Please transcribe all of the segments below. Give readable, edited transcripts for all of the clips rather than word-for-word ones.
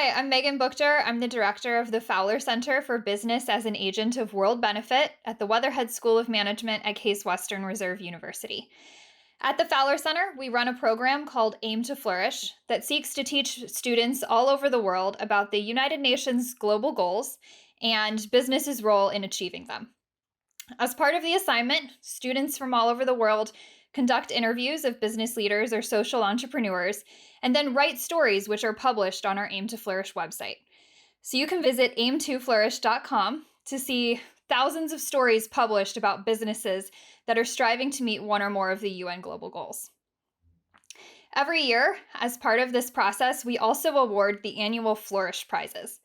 Hi, I'm Megan Buchter. I'm the director of the Fowler Center for Business as an Agent of World Benefit at the Weatherhead School of Management at Case Western Reserve University. At the Fowler Center, we run a program called Aim to Flourish that seeks to teach students all over the world about the United Nations global goals and business's role in achieving them. As part of the assignment, students from all over the world conduct interviews of business leaders or social entrepreneurs, and then write stories which are published on our Aim to Flourish website. So you can visit aim2flourish.com to see thousands of stories published about businesses that are striving to meet one or more of the UN global goals. Every year, as part of this process, we also award the annual Flourish Prizes.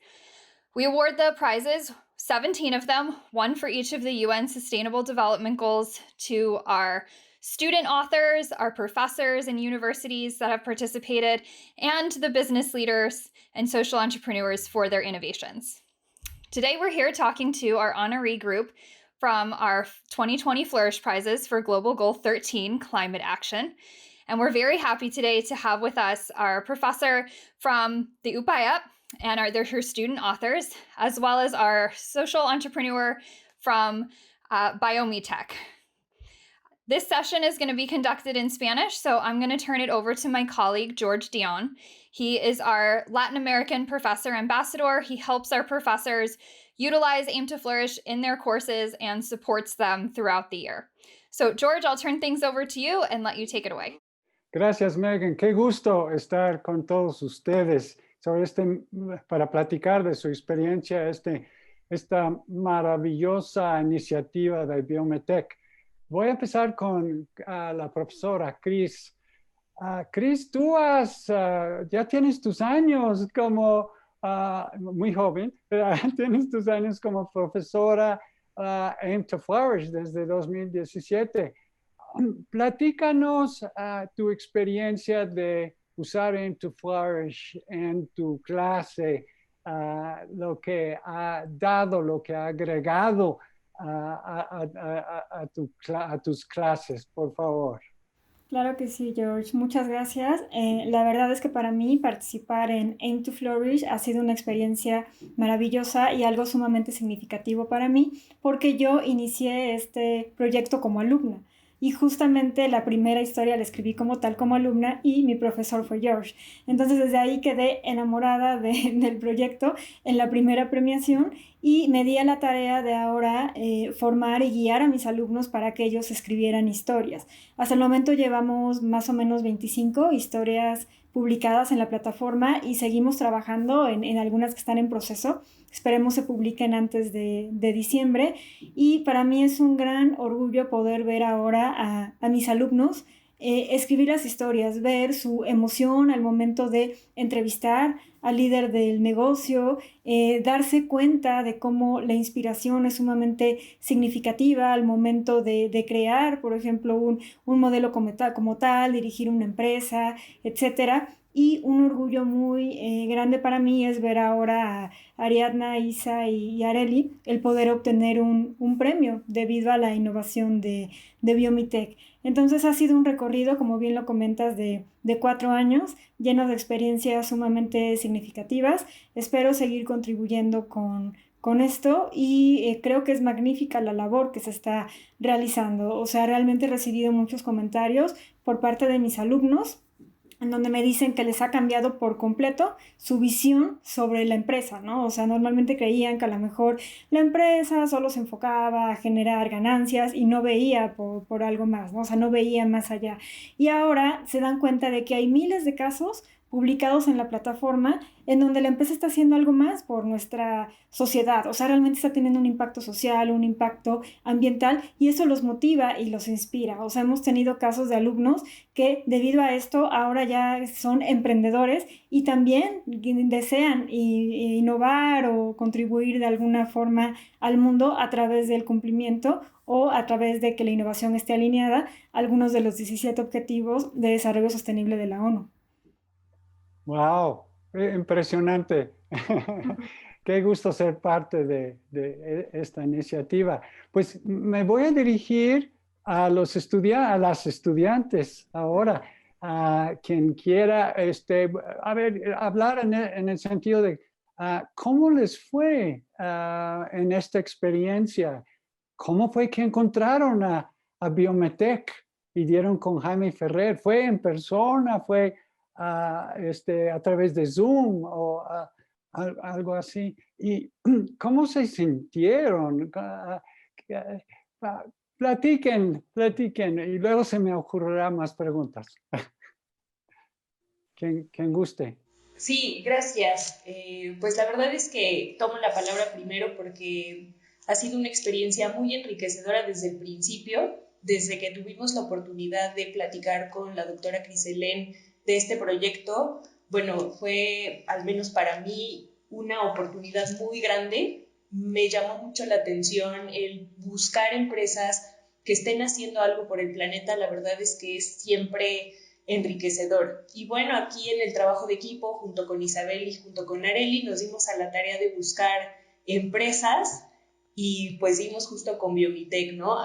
We award the prizes, 17 of them, one for each of the UN Sustainable Development Goals, to our student authors, our professors and universities that have participated, and the business leaders and social entrepreneurs for their innovations. Today, we're here talking to our honoree group from our 2020 Flourish Prizes for Global Goal 13, Climate Action. And we're very happy today to have with us our professor from the Upayat and her student authors, as well as our social entrepreneur from Biometech. This session is going to be conducted in Spanish, so I'm going to turn it over to my colleague, George Dion. He is our Latin American Professor Ambassador. He helps our professors utilize Aim to Flourish in their courses and supports them throughout the year. So, George, I'll turn things over to you and let you take it away. Gracias, Megan. Qué gusto estar con todos ustedes para platicar de su experiencia, esta maravillosa iniciativa de Biometech. Voy a empezar con la profesora Chris. Chris, tú ya tienes tus años como, muy joven, tienes tus años como profesora Aim to Flourish desde 2017. Platícanos tu experiencia de usar Aim to Flourish en tu clase, lo que ha dado, lo que ha agregado a tus clases, por favor. Claro que sí, George. Muchas gracias. La verdad es que para mí participar en Aim to Flourish ha sido una experiencia maravillosa y algo sumamente significativo para mí, porque yo inicié este proyecto como alumna. Y justamente la primera historia la escribí como tal, como alumna, y mi profesor fue George. Entonces desde ahí quedé enamorada del proyecto en la primera premiación y me di a la tarea de ahora formar y guiar a mis alumnos para que ellos escribieran historias. Hasta el momento llevamos más o menos 25 historias publicadas en la plataforma y seguimos trabajando en algunas que están en proceso. Esperemos se publiquen antes de diciembre y para mí es un gran orgullo poder ver ahora a mis alumnos escribir las historias, ver su emoción al momento de entrevistar al líder del negocio, darse cuenta de cómo la inspiración es sumamente significativa al momento de crear, por ejemplo, un modelo como tal, dirigir una empresa, etcétera. Y un orgullo muy grande para mí es ver ahora a Ariadna, Isa y Areli el poder obtener un premio debido a la innovación de Biometech. Entonces ha sido un recorrido, como bien lo comentas, de 4 años, lleno de experiencias sumamente significativas. Espero seguir contribuyendo con esto y creo que es magnífica la labor que se está realizando. O sea, realmente he recibido muchos comentarios por parte de mis alumnos en donde me dicen que les ha cambiado por completo su visión sobre la empresa, ¿no? O sea, normalmente creían que a lo mejor la empresa solo se enfocaba a generar ganancias y no veía por algo más, ¿no? O sea, no veía más allá. Y ahora se dan cuenta de que hay miles de casos publicados en la plataforma en donde la empresa está haciendo algo más por nuestra sociedad, o sea, realmente está teniendo un impacto social, un impacto ambiental y eso los motiva y los inspira. O sea, hemos tenido casos de alumnos que debido a esto ahora ya son emprendedores y también desean innovar o contribuir de alguna forma al mundo a través del cumplimiento o a través de que la innovación esté alineada a algunos de los 17 objetivos de desarrollo sostenible de la ONU. ¡Wow! Impresionante. Qué gusto ser parte de esta iniciativa. Pues me voy a dirigir a las estudiantes ahora. quien quiera, a ver, hablar en el sentido de cómo les fue en esta experiencia. ¿Cómo fue que encontraron a Biometec y dieron con Jaime Ferrer? ¿Fue en persona? ¿Fue a través de Zoom o algo así? ¿Y cómo se sintieron? Platiquen y luego se me ocurrirán más preguntas. Quien guste. Sí, gracias. Pues la verdad es que tomo la palabra primero porque ha sido una experiencia muy enriquecedora desde el principio, desde que tuvimos la oportunidad de platicar con la doctora Criselén de este proyecto. Bueno, fue al menos para mí una oportunidad muy grande. Me llamó mucho la atención el buscar empresas que estén haciendo algo por el planeta. La verdad es que es siempre enriquecedor. Y bueno, aquí en el trabajo de equipo, junto con Isabel y junto con Areli, nos dimos a la tarea de buscar empresas y pues dimos justo con Biomitec, ¿no?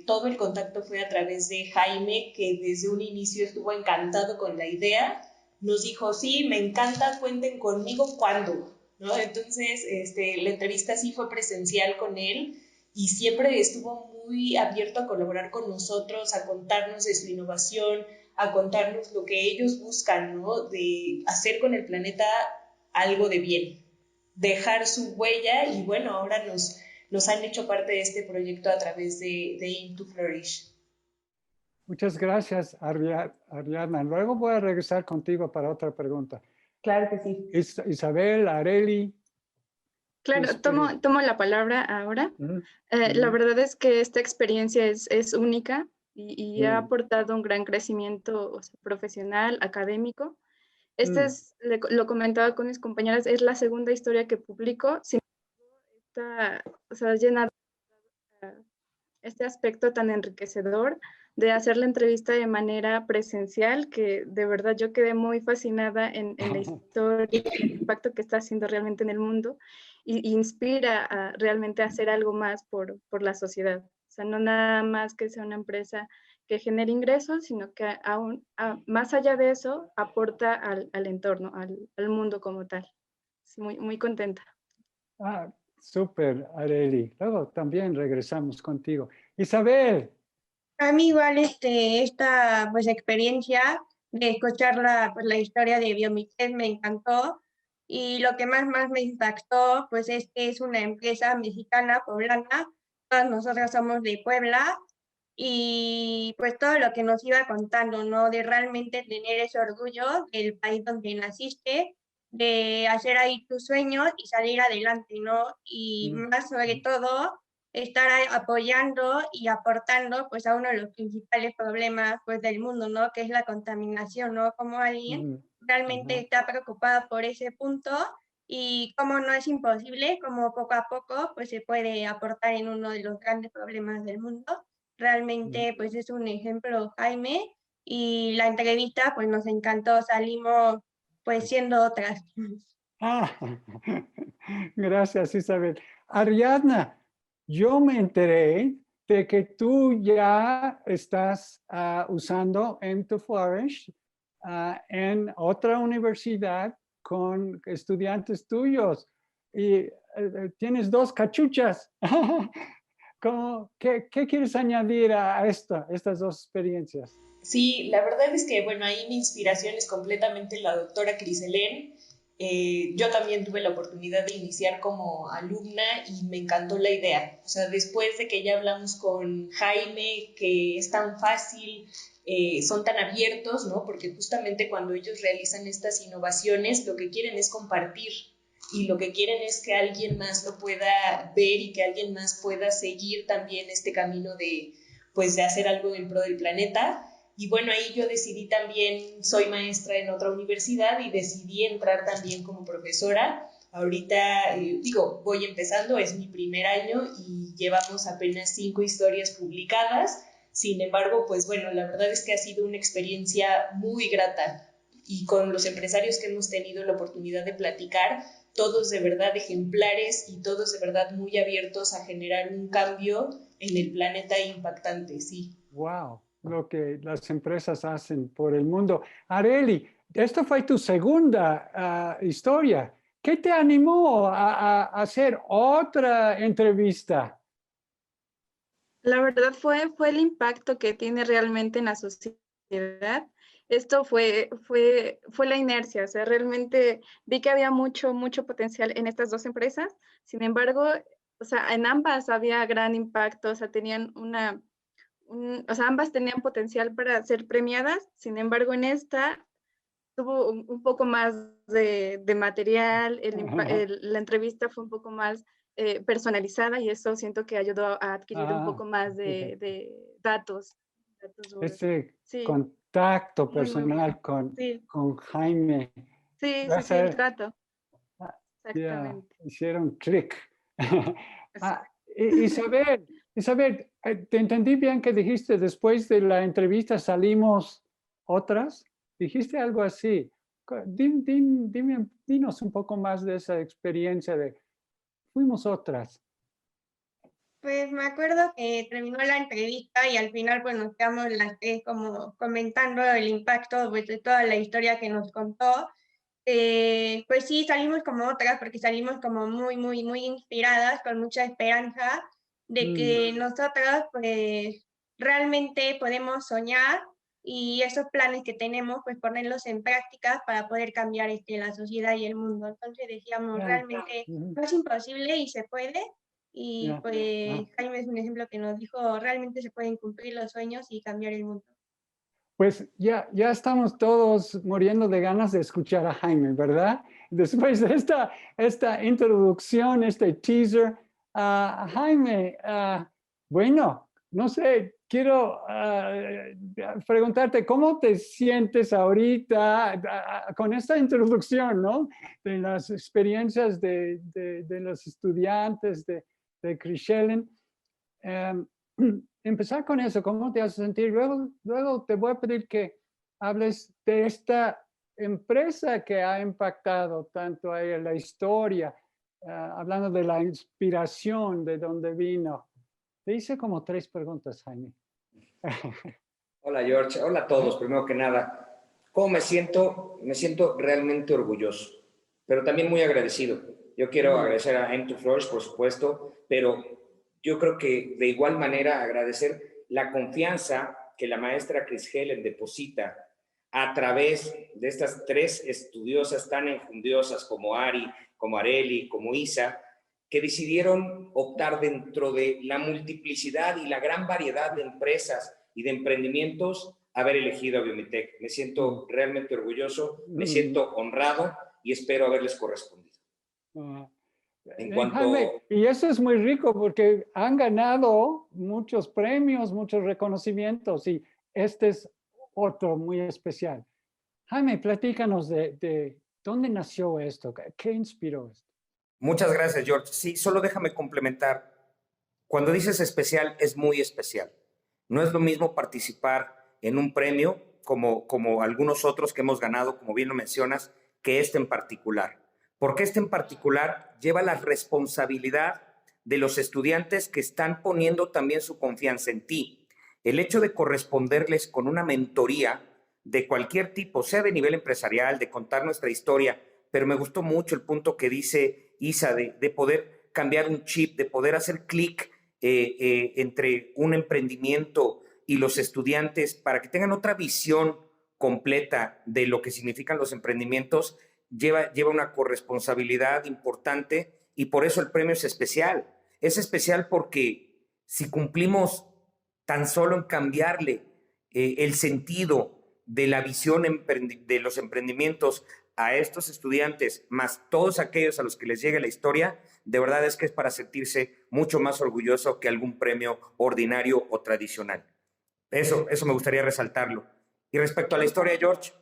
Todo el contacto fue a través de Jaime, que desde un inicio estuvo encantado con la idea. Nos dijo, sí, me encanta, cuenten conmigo, ¿cuándo? ¿No? Entonces, la entrevista sí fue presencial con él y siempre estuvo muy abierto a colaborar con nosotros, a contarnos de su innovación, a contarnos lo que ellos buscan, ¿no? De hacer con el planeta algo de bien, dejar su huella y bueno, ahora nos han hecho parte de este proyecto a través de Aim to Flourish. Muchas gracias, Ariadna. Luego voy a regresar contigo para otra pregunta. Claro que sí. Isabel, Areli. Claro, tomo la palabra ahora. La Mm. verdad es que esta experiencia es única y ha aportado un gran crecimiento, o sea, profesional, académico. Lo comentaba con mis compañeras, es la segunda historia que publico. Sin embargo, o sea, llena este aspecto tan enriquecedor de hacer la entrevista de manera presencial, que de verdad yo quedé muy fascinada en la historia y el impacto que está haciendo realmente en el mundo y inspira a realmente hacer algo más por la sociedad. O sea, no nada más que sea una empresa que genere ingresos, sino que más allá de eso aporta al entorno, al mundo como tal. Sí, muy, muy contenta. Súper, Areli. Luego también regresamos contigo. Isabel. A mí igual esta pues experiencia de escuchar la historia de Biomitec me encantó y lo que más me impactó pues es que es una empresa mexicana, poblana, todas nosotros somos de Puebla y pues todo lo que nos iba contando, ¿no? De realmente tener ese orgullo del país donde naciste, de hacer ahí tus sueños y salir adelante, ¿no? Y más sobre todo estar apoyando y aportando pues a uno de los principales problemas pues del mundo, ¿no? Que es la contaminación, ¿no? Como alguien realmente está preocupado por ese punto y como no es imposible, como poco a poco pues se puede aportar en uno de los grandes problemas del mundo. Realmente pues es un ejemplo, Jaime, y la entrevista pues nos encantó, salimos pues siendo otras. Gracias, Isabel. Ariadna, yo me enteré de que tú ya estás usando Aim to Flourish en otra universidad con estudiantes tuyos y tienes 2 cachuchas. ¿Qué quieres añadir a estas 2 experiencias? Sí, la verdad es que, bueno, ahí mi inspiración es completamente la doctora Criselén. Yo también tuve la oportunidad de iniciar como alumna y me encantó la idea. O sea, después de que ya hablamos con Jaime, que es tan fácil, son tan abiertos, ¿no? Porque justamente cuando ellos realizan estas innovaciones, lo que quieren es compartir y lo que quieren es que alguien más lo pueda ver y que alguien más pueda seguir también este camino de, pues, de hacer algo en pro del planeta. Y bueno, ahí yo decidí también, soy maestra en otra universidad y decidí entrar también como profesora. Ahorita, voy empezando, es mi primer año y llevamos apenas 5 historias publicadas. Sin embargo, pues bueno, la verdad es que ha sido una experiencia muy grata y con los empresarios que hemos tenido la oportunidad de platicar, todos de verdad ejemplares y todos de verdad muy abiertos a generar un cambio en el planeta impactante, sí. Wow. lo que las empresas hacen por el mundo. Arely, esta fue tu segunda historia. ¿Qué te animó a hacer otra entrevista? La verdad fue el impacto que tiene realmente en la sociedad. Esto fue la inercia, o sea, realmente vi que había mucho potencial en estas dos empresas. Sin embargo, o sea, en ambas había gran impacto, o sea, tenían ambas tenían potencial para ser premiadas. Sin embargo, en esta tuvo un poco más de material, la entrevista fue un poco más personalizada y eso siento que ayudó a adquirir un poco más de datos duros. Ese Sí, contacto muy personal bueno. Sí, con Jaime. sí, el trato. Ya, Exactamente. hicieron clic. Exacto. Isabel, ¿te entendí bien que dijiste después de la entrevista salimos otras? Dijiste algo así. Dinos un poco más de esa experiencia de fuimos otras. Pues me acuerdo que terminó la entrevista y al final pues nos quedamos las tres como comentando el impacto pues, de toda la historia que nos contó. Pues sí, salimos como otras porque salimos como muy inspiradas, con mucha esperanza de que nosotras pues realmente podemos soñar y esos planes que tenemos pues ponerlos en práctica para poder cambiar la sociedad y el mundo. Entonces decíamos, realmente no es imposible y se puede. Y pues Jaime es un ejemplo que nos dijo, realmente se pueden cumplir los sueños y cambiar el mundo. Pues ya estamos todos muriendo de ganas de escuchar a Jaime, ¿verdad? Después de esta introducción, este teaser, Jaime, bueno, no sé, quiero preguntarte, ¿cómo te sientes ahorita con esta introducción, ¿no? De las experiencias de los estudiantes de Crischelen. Empezar con eso, ¿cómo te hace sentir? Luego te voy a pedir que hables de esta empresa que ha impactado tanto a la historia, hablando de la inspiración, de dónde vino. Te hice como 3 preguntas, Jaime. Hola, George. Hola a todos, primero que nada. ¿Cómo me siento? Me siento realmente orgulloso, pero también muy agradecido. Yo quiero agradecer a Aim2Flourish, por supuesto, pero yo creo que de igual manera agradecer la confianza que la maestra Crischelen deposita a través de estas 3 estudiosas tan enjundiosas como Ari, como Arely, como Isa, que decidieron optar dentro de la multiplicidad y la gran variedad de empresas y de emprendimientos haber elegido a Biomitech. Me siento realmente orgulloso, me siento honrado y espero haberles correspondido. Jaime, y eso es muy rico porque han ganado muchos premios, muchos reconocimientos y este es otro muy especial. Jaime, platícanos de dónde nació esto, qué inspiró esto. Muchas gracias, George. Sí, solo déjame complementar. Cuando dices especial, es muy especial. No es lo mismo participar en un premio como algunos otros que hemos ganado, como bien lo mencionas, que este en particular. Porque este en particular lleva la responsabilidad de los estudiantes que están poniendo también su confianza en ti. El hecho de corresponderles con una mentoría de cualquier tipo, sea de nivel empresarial, de contar nuestra historia, pero me gustó mucho el punto que dice Isa de poder cambiar un chip, de poder hacer clic entre un emprendimiento y los estudiantes para que tengan otra visión completa de lo que significan los emprendimientos, lleva una corresponsabilidad importante y por eso el premio es especial. Es especial porque si cumplimos tan solo en cambiarle el sentido de la visión de los emprendimientos a estos estudiantes, más todos aquellos a los que les llegue la historia, de verdad es que es para sentirse mucho más orgulloso que algún premio ordinario o tradicional. Eso me gustaría resaltarlo. Y respecto a la historia, George.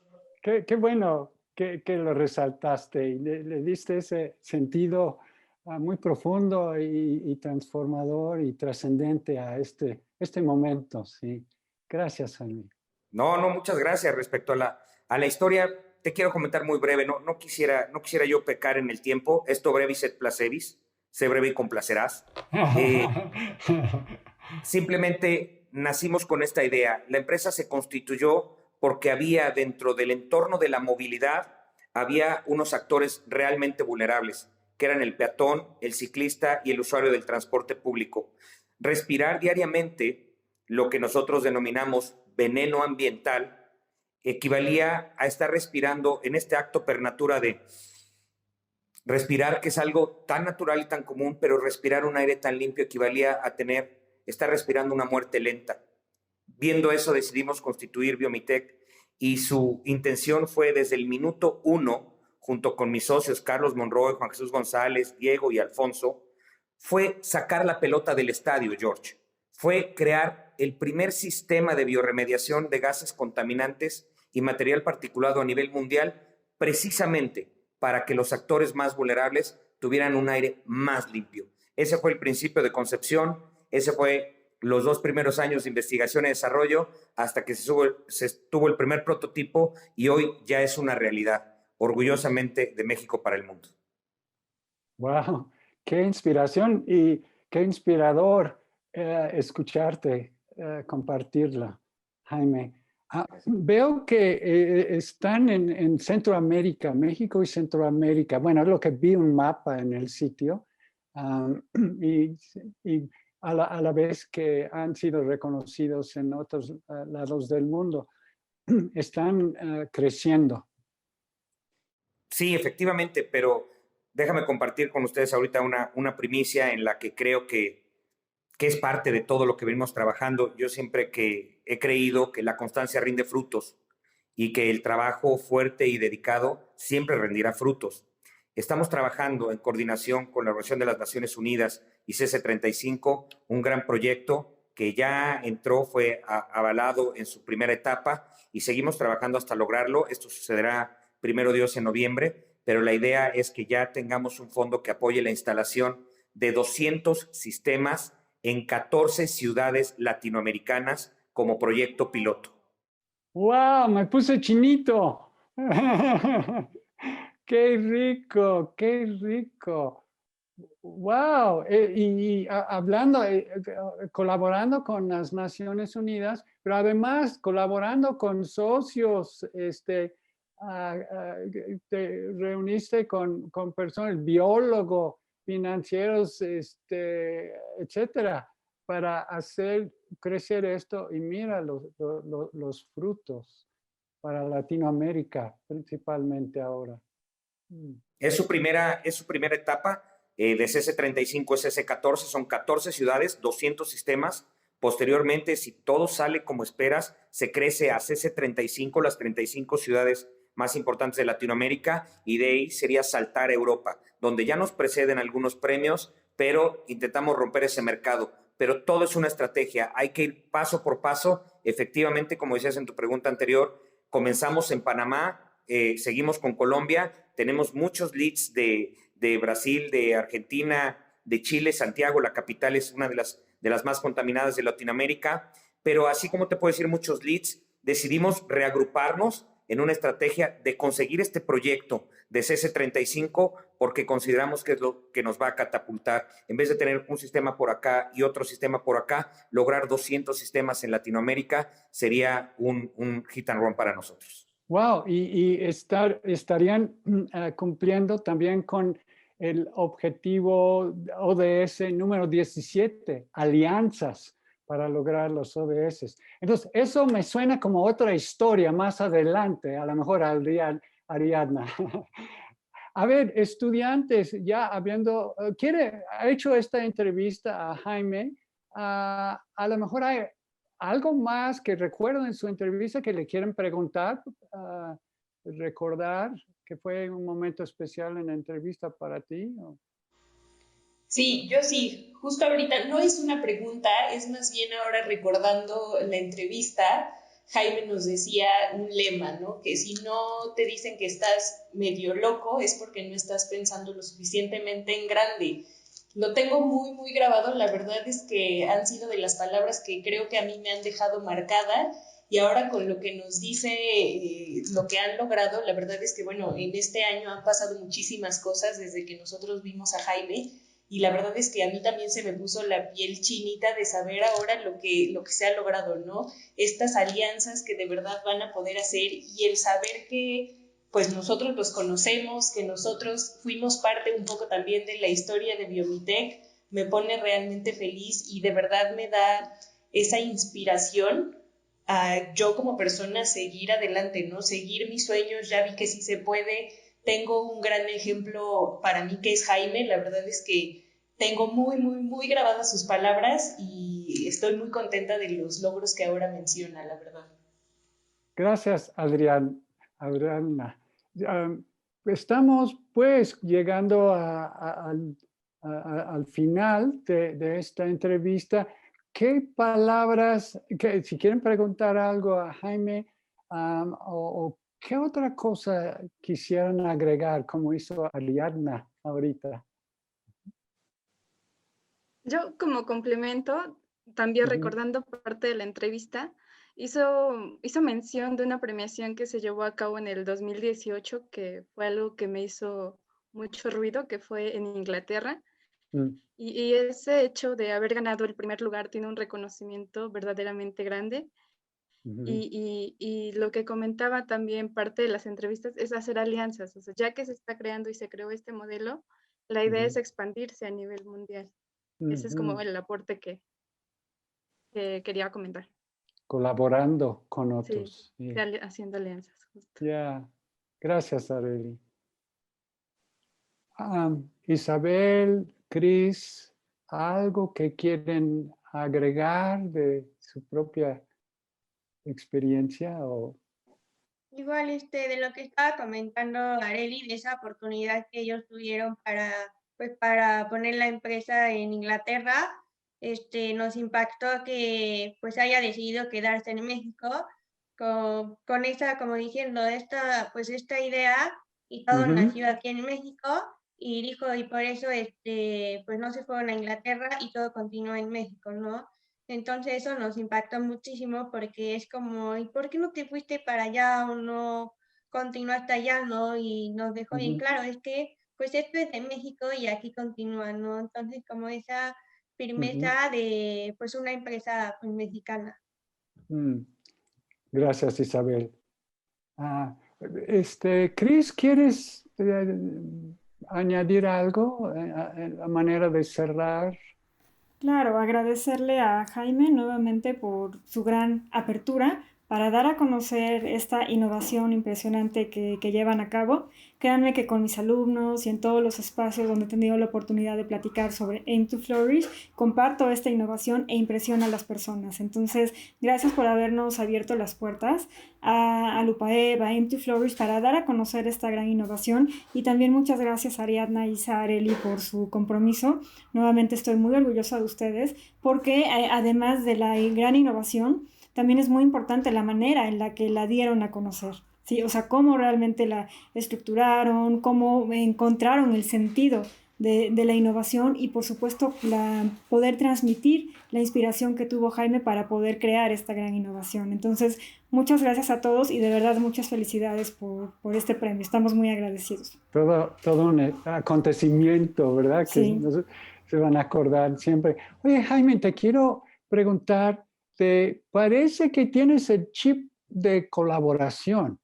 Qué bueno que lo resaltaste y le diste ese sentido muy profundo y transformador y trascendente a este momento. Sí. Gracias, Jaime. No, muchas gracias. Respecto a la historia, te quiero comentar muy breve. No quisiera yo pecar en el tiempo. Esto brevis et placevis. Sé breve y complacerás. Simplemente nacimos con esta idea. La empresa se constituyó porque había dentro del entorno de la movilidad, había unos actores realmente vulnerables, que eran el peatón, el ciclista y el usuario del transporte público. Respirar diariamente lo que nosotros denominamos veneno ambiental equivalía a estar respirando en este acto per natura de respirar, que es algo tan natural y tan común, pero respirar un aire tan limpio equivalía a estar respirando una muerte lenta. Viendo eso decidimos constituir Biomitec y su intención fue desde el minuto 1, junto con mis socios Carlos Monroy, Juan Jesús González, Diego y Alfonso, fue sacar la pelota del estadio, George. Fue crear el primer sistema de bioremediación de gases contaminantes y material particulado a nivel mundial, precisamente para que los actores más vulnerables tuvieran un aire más limpio. Ese fue el principio de concepción, ese fue los 2 primeros años de investigación y desarrollo hasta que se tuvo el primer prototipo y hoy ya es una realidad, orgullosamente de México para el mundo. ¡Wow! ¡Qué inspiración y qué inspirador escucharte compartirla, Jaime! Veo que están en Centroamérica, México y Centroamérica. Bueno, es lo que vi un mapa en el sitio y a la vez que han sido reconocidos en otros lados del mundo. Están creciendo. Sí, efectivamente, pero déjame compartir con ustedes ahorita una primicia en la que creo que es parte de todo lo que venimos trabajando. Yo siempre que he creído que la constancia rinde frutos y que el trabajo fuerte y dedicado siempre rendirá frutos. Estamos trabajando en coordinación con la Organización de las Naciones Unidas y CC35, un gran proyecto que ya entró, fue avalado en su primera etapa y seguimos trabajando hasta lograrlo. Esto sucederá, primero Dios, en noviembre, pero la idea es que ya tengamos un fondo que apoye la instalación de 200 sistemas en 14 ciudades latinoamericanas como proyecto piloto. ¡Wow! Me puse chinito. ¡Qué rico! ¡Qué rico! ¡Wow! Hablando, colaborando con las Naciones Unidas, pero además colaborando con socios, te reuniste con personas, biólogos, financieros, etcétera, para hacer crecer esto y mira los frutos para Latinoamérica, principalmente ahora. Es su primera etapa de CC35, CC14, son 14 ciudades, 200 sistemas. Posteriormente, si todo sale como esperas, se crece a CC35, las 35 ciudades más importantes de Latinoamérica, y de ahí sería saltar a Europa, donde ya nos preceden algunos premios, pero intentamos romper ese mercado. Pero todo es una estrategia, hay que ir paso por paso. Efectivamente, como decías en tu pregunta anterior, comenzamos en Panamá, seguimos con Colombia, tenemos muchos leads de Brasil, de Argentina, de Chile. Santiago, la capital, es una de las más contaminadas de Latinoamérica, pero así como te puedo decir muchos leads, decidimos reagruparnos en una estrategia de conseguir este proyecto de CC35 porque consideramos que es lo que nos va a catapultar. En vez de tener un sistema por acá y otro sistema por acá, lograr 200 sistemas en Latinoamérica sería un hit and run para nosotros. Wow, y estarían cumpliendo también con el objetivo ODS número 17, alianzas para lograr los ODS. Entonces, eso me suena como otra historia más adelante, a lo mejor Ariadna. A ver, estudiantes, ya ha hecho esta entrevista a Jaime, a lo mejor hay algo más que recuerden en su entrevista que le quieren preguntar, recordar que fue un momento especial en la entrevista para ti. Sí, yo sí. Justo ahorita no es una pregunta, es más bien ahora recordando la entrevista. Jaime nos decía un lema, ¿no? Que si no te dicen que estás medio loco es porque no estás pensando lo suficientemente en grande. Lo tengo muy, muy grabado. La verdad es que han sido de las palabras que creo que a mí me han dejado marcada. Y ahora con lo que nos dice, lo que han logrado, la verdad es que, bueno, en este año han pasado muchísimas cosas desde que nosotros vimos a Jaime. y la verdad es que a mí también se me puso la piel chinita de saber ahora lo que se ha logrado, ¿no? Estas alianzas que de verdad van a poder hacer y el saber que pues nosotros los conocemos, que nosotros fuimos parte un poco también de la historia de Biomitech, me pone realmente feliz y de verdad me da esa inspiración a yo como persona seguir adelante, ¿no? Seguir mis sueños, ya vi que sí se puede. Tengo un gran ejemplo para mí que es Jaime, la verdad es que tengo muy, muy, muy grabadas sus palabras y estoy muy contenta de los logros que ahora menciona, la verdad. Gracias, Adriana. Estamos pues llegando al final de esta entrevista. ¿Qué palabras, si quieren preguntar algo a Jaime, o qué otra cosa quisieran agregar, como hizo Ariadna ahorita? Yo como complemento, también recordando parte de la entrevista, hizo mención de una premiación que se llevó a cabo en el 2018, que fue algo que me hizo mucho ruido, que fue en Inglaterra. Y ese hecho de haber ganado el primer lugar tiene un reconocimiento verdaderamente grande. Y lo que comentaba también parte de las entrevistas es hacer alianzas. O sea, ya que se está creando y se creó este modelo, la idea es expandirse a nivel mundial. Ese es como el aporte que quería comentar. Colaborando con otros. Sí, haciendo alianzas. Justo. Ya, gracias, Arely. Isabel, Cris, ¿algo que quieren agregar de su propia experiencia? Igual de lo que estaba comentando Arely, de esa oportunidad que ellos tuvieron para poner la empresa en Inglaterra, nos impactó que pues haya decidido quedarse en México con esa, como diciendo, esta idea, y todo nació aquí en México, y dijo, y por eso pues no se fueron a Inglaterra y todo continúa en México, ¿no? Entonces eso nos impactó muchísimo porque es como, ¿y por qué no te fuiste para allá o no continuaste allá, no? Y nos dejó bien claro, es que pues esto es de México y aquí continúa, ¿no? Entonces como esa firmeza de pues una empresa pues, mexicana. Gracias, Isabel. Cris, ¿quieres añadir algo a manera de cerrar? Claro, agradecerle a Jaime nuevamente por su gran apertura para dar a conocer esta innovación impresionante que llevan a cabo. Créanme que con mis alumnos y en todos los espacios donde he tenido la oportunidad de platicar sobre Aim to Flourish, comparto esta innovación e impresiona a las personas. Entonces, gracias por habernos abierto las puertas a Lupaev, a Aim to Flourish, para dar a conocer esta gran innovación. Y también muchas gracias a Ariadna, Isa, Arely por su compromiso. Nuevamente estoy muy orgullosa de ustedes porque además de la gran innovación, también es muy importante la manera en la que la dieron a conocer, ¿sí? O sea, cómo realmente la estructuraron, cómo encontraron el sentido de la innovación y, por supuesto, poder transmitir la inspiración que tuvo Jaime para poder crear esta gran innovación. Entonces, muchas gracias a todos y de verdad muchas felicidades por este premio. Estamos muy agradecidos. Todo un acontecimiento, ¿verdad? Sí. Que se van a acordar siempre. Oye, Jaime, te quiero preguntar, parece que tienes el chip de colaboración.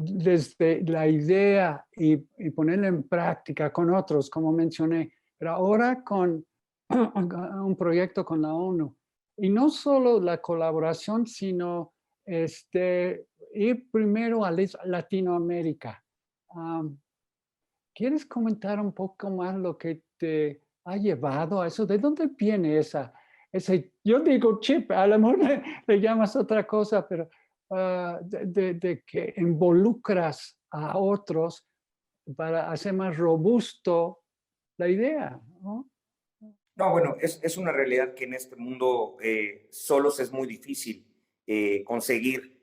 Desde la idea y ponerla en práctica con otros, como mencioné, pero ahora con un proyecto con la ONU. Y no solo la colaboración, sino ir primero a Latinoamérica. ¿Quieres comentar un poco más lo que te ha llevado a eso? ¿De dónde viene ese, yo digo chip, a lo mejor le llamas otra cosa, pero de que involucras a otros para hacer más robusto la idea, ¿no? No, bueno, es una realidad que en este mundo solos es muy difícil conseguir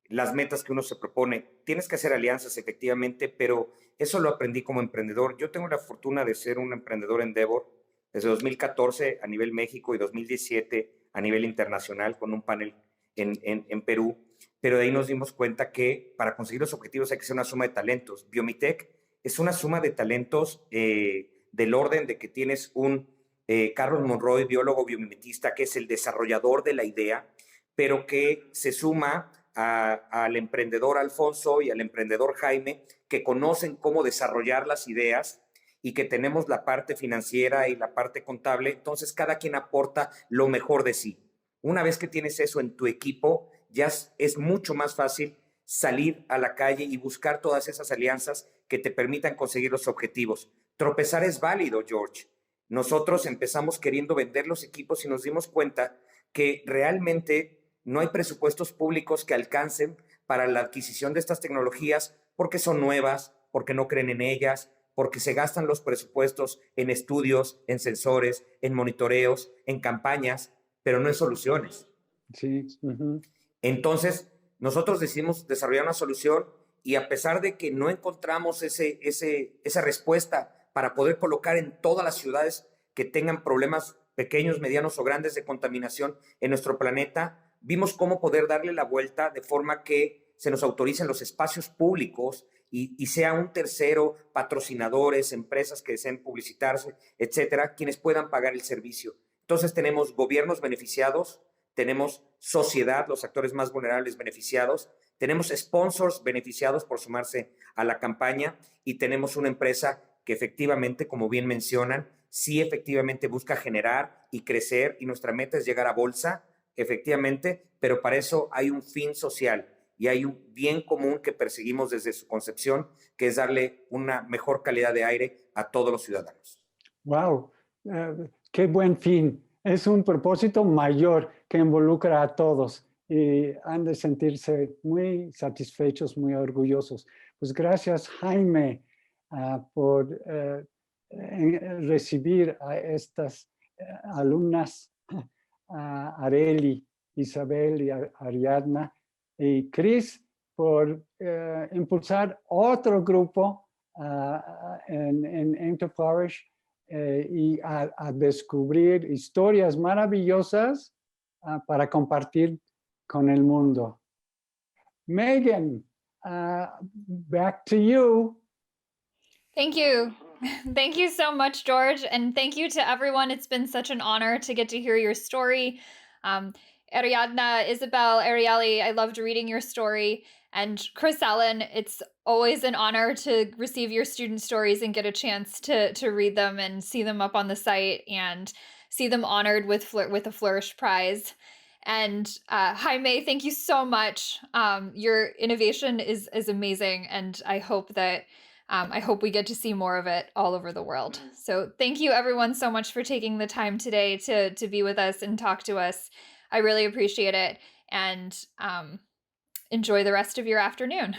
las metas que uno se propone. Tienes que hacer alianzas, efectivamente, pero eso lo aprendí como emprendedor. Yo tengo la fortuna de ser un emprendedor Endeavor desde 2014 a nivel México y 2017 a nivel internacional con un panel en Perú. Pero de ahí nos dimos cuenta que para conseguir los objetivos hay que hacer una suma de talentos. Biomitech es una suma de talentos del orden de que tienes un Carlos Monroy, biólogo biomimetista, que es el desarrollador de la idea, pero que se suma al emprendedor Alfonso y al emprendedor Jaime, que conocen cómo desarrollar las ideas y que tenemos la parte financiera y la parte contable. Entonces, cada quien aporta lo mejor de sí. Una vez que tienes eso en tu equipo, ya es mucho más fácil salir a la calle y buscar todas esas alianzas que te permitan conseguir los objetivos. Tropezar es válido, George. Nosotros empezamos queriendo vender los equipos y nos dimos cuenta que realmente no hay presupuestos públicos que alcancen para la adquisición de estas tecnologías porque son nuevas, porque no creen en ellas, porque se gastan los presupuestos en estudios, en sensores, en monitoreos, en campañas, pero no en soluciones. Sí. Entonces, nosotros decidimos desarrollar una solución y a pesar de que no encontramos esa respuesta para poder colocar en todas las ciudades que tengan problemas pequeños, medianos o grandes de contaminación en nuestro planeta, vimos cómo poder darle la vuelta de forma que se nos autoricen los espacios públicos y sea un tercero, patrocinadores, empresas que deseen publicitarse, etcétera, quienes puedan pagar el servicio. Entonces tenemos gobiernos beneficiados, tenemos sociedad, los actores más vulnerables beneficiados, tenemos sponsors beneficiados por sumarse a la campaña y tenemos una empresa que efectivamente, como bien mencionan, sí efectivamente busca generar y crecer y nuestra meta es llegar a bolsa, efectivamente, pero para eso hay un fin social y hay un bien común que perseguimos desde su concepción, que es darle una mejor calidad de aire a todos los ciudadanos. ¡Wow! ¡Qué buen fin! Es un propósito mayor que involucra a todos y han de sentirse muy satisfechos, muy orgullosos. Pues gracias, Jaime, por recibir a estas alumnas, Areli, Isabel y Ariadna, y Chris por impulsar otro grupo en Aim to Flourish y a descubrir historias maravillosas para compartir con el mundo. Megan, back to you. Thank you. Thank you so much, George. And thank you to everyone. It's been such an honor to get to hear your story. Ariadna, Isabel, Arieli, I loved reading your story. And Chris Allen, it's always an honor to receive your student stories and get a chance to read them and see them up on the site and see them honored with a Flourish Prize. And Jaime, thank you so much. Your innovation is amazing, and I hope we get to see more of it all over the world. So thank you everyone so much for taking the time today to be with us and talk to us. I really appreciate it, and enjoy the rest of your afternoon.